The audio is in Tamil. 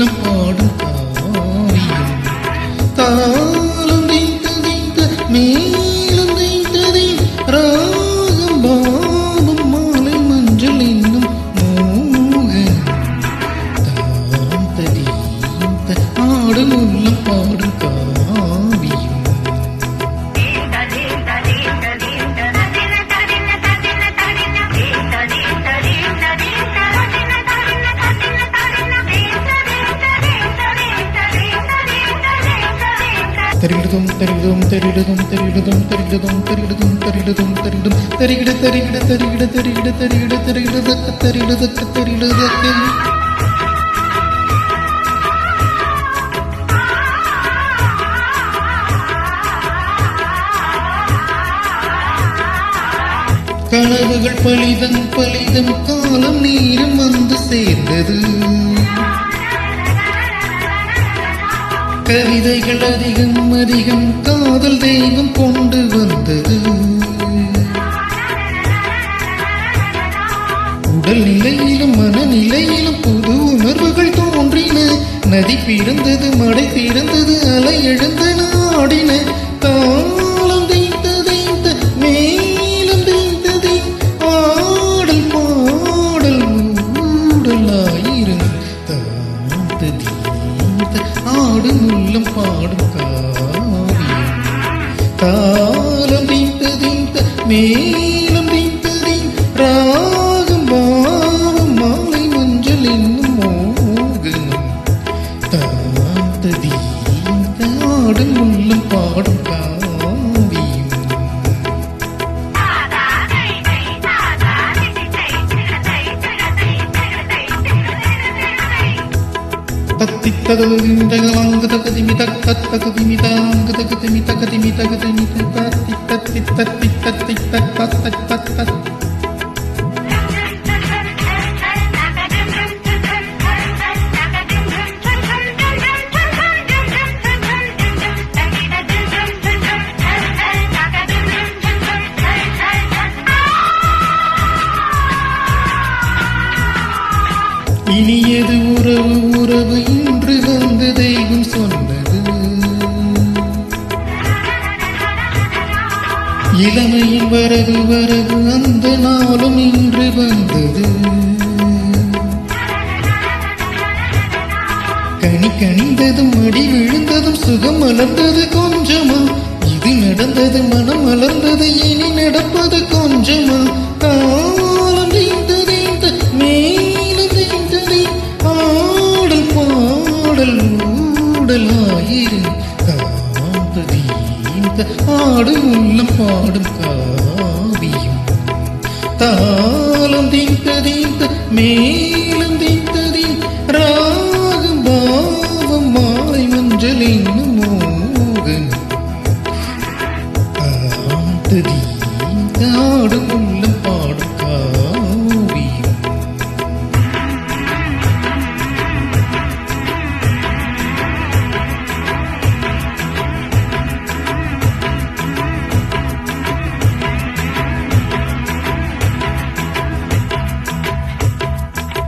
உள்ளம் பாடும் காவியம் தாளம் தைத்த தைத்த மேலும் தைத்ததை ராகம் பாவம் மாலை மஞ்சள் என்னும் மோகன் தாம் ததீந்த ஆடும் உள்ளம் பாடும் காவியம் தெரிகிடுதும் தெரிகிடுதும் தெரிகிடுதும் தெரிகிடுதும் தெரிகிடுதும் தெரிகிடுதும் தெரிகிடுதும் தெரிகிடும் தெரிகிட தெரிகிட தெரிகிட தெரிகிட தெரிகிட தெரிகிடதக்க தெரிகிடதக்க தெரிகிடதக்க கனவுகள் பலிதம் பலிதம் காலம் நேரம் வந்து சேர்ந்தது கவிதைகள் அதிகம் அதிகம் காதல் தெய்வம் கொண்டு வந்தது உடல் நிலையிலும் மனநிலையிலும் புது உணர்வுகள் தோன்றின நதி பிறந்தது மடை திறந்தது அலை எழுந்தன ஆடின தாளம் தைத்த தைத்த மேலும் தைத்ததை ஆடல் பாடல் ஊடலாயிரம் தாத்ததி ஆடும் உள்ளம் பாடும் காவியம் தாளம் தைத்த தைத்த மேலும் தைத்ததை ராகம் பாவம் மாலை மஞ்சள் என்னும் மோகனம் தாத்ததி ஆடும் உள்ளம் பாடும் காவியம் தத்தித்தகதிமிதகவாங்க தகதிமி தக்கதிமி தாங்க தகதிமி தகதிமி தகதிமி தத்தி தத்தி தத்தி தத்தி தத்தி தத்தி இனியது உறவு உறவு இன்று வந்து தெய்வம் சொன்னது இளமையின் வரவு வரவு அந்த நாளும் இன்று வந்தது கனி கனிந்ததும் அடி விழுந்ததும் சுகம் மலர்ந்தது கொஞ்சமா இது நடந்தது மனம் மலர்ந்தது இனி நடப்பது கொஞ்சமா காலம் தைத்த தைத்த மேலும் தைத்ததை ஆடல் பாடல் ஊடலாயிரம் காந்ததி ஆடும் உள்ளம் பாடும் காவியம் தாளம் தைத்த தைத்த மேலும் தைத்ததை ராகம் பாவம் மாலை மஞ்சள் என்னும் மோகன் காந்ததி ஆடும்